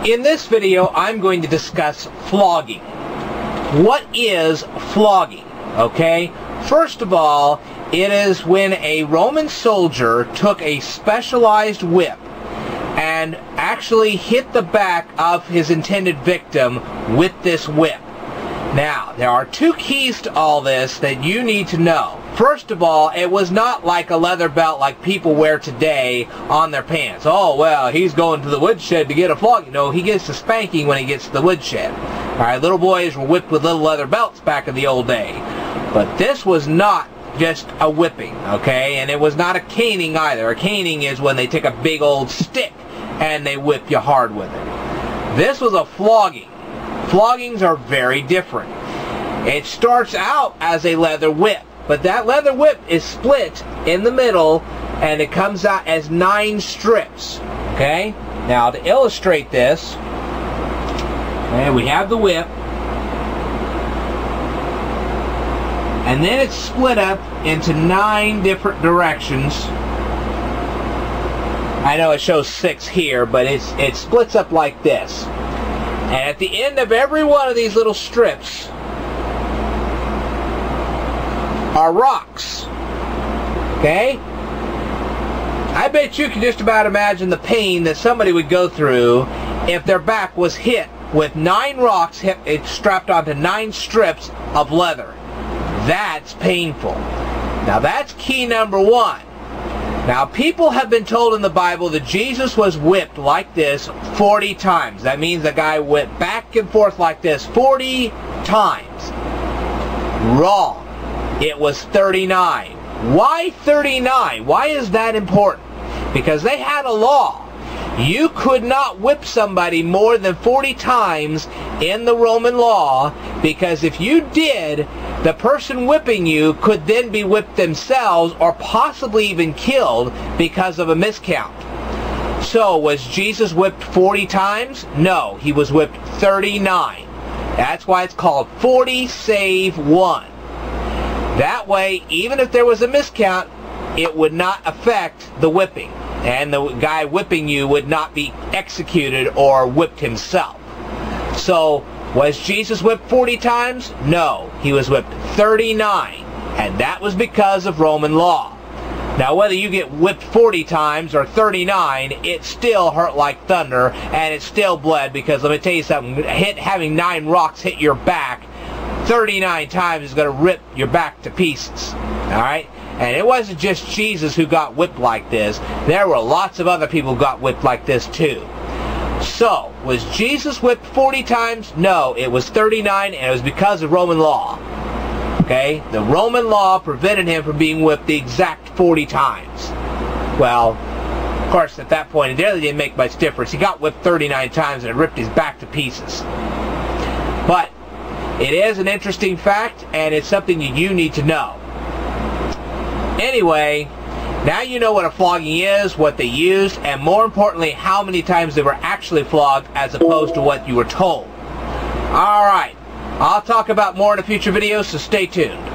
In this video, I'm going to discuss flogging. What is flogging? Okay, first of all, it is when a Roman soldier took a specialized whip and actually hit the back of his intended victim with this whip. Now, there are two keys to all this that you need to know. First of all, it was not like a leather belt like people wear today on their pants. Oh, well, he's going to the woodshed to get a flogging. No, he gets a spanking when he gets to the woodshed. Alright, little boys were whipped with little leather belts back in the old day. But this was not just a whipping, okay? And it was not a caning either. A caning is when they take a big old stick and they whip you hard with it. This was a flogging. Floggings are very different. It starts out as a leather whip, but that leather whip is split in the middle and it comes out as 9 strips. Okay? Now to illustrate this, okay, we have the whip, and then it's split up into 9 different directions. I know it shows 6 here, but it splits up like this. And at the end of every one of these little strips are rocks. Okay? I bet you can just about imagine the pain that somebody would go through if their back was hit with 9 rocks strapped onto 9 strips of leather. That's painful. Now that's key number 1. Now, people have been told in the Bible that Jesus was whipped like this 40 times. That means the guy went back and forth like this 40 times. Wrong. It was 39. Why 39? Why is that important? Because they had a law. You could not whip somebody more than 40 times in the Roman law, because if you did, the person whipping you could then be whipped themselves or possibly even killed because of a miscount. So, was Jesus whipped 40 times? No, he was whipped 39. That's why it's called 40 save 1. That way, even if there was a miscount, it would not affect the whipping, and the guy whipping you would not be executed or whipped himself. So, was Jesus whipped 40 times? No, he was whipped 39, and that was because of Roman law. Now, whether you get whipped 40 times or 39, it still hurt like thunder, and it still bled, because let me tell you something, having 9 rocks hit your back 39 times is going to rip your back to pieces. Alright? And it wasn't just Jesus who got whipped like this. There were lots of other people who got whipped like this too. So, was Jesus whipped 40 times? No, it was 39, and it was because of Roman law. Okay? The Roman law prevented him from being whipped the exact 40 times. Well, of course, at that point, it really didn't make much difference. He got whipped 39 times and it ripped his back to pieces. But it is an interesting fact, and it's something you need to know. Anyway, now you know what a flogging is, what they used, and more importantly, how many times they were actually flogged as opposed to what you were told. Alright, I'll talk about more in a future video, so stay tuned.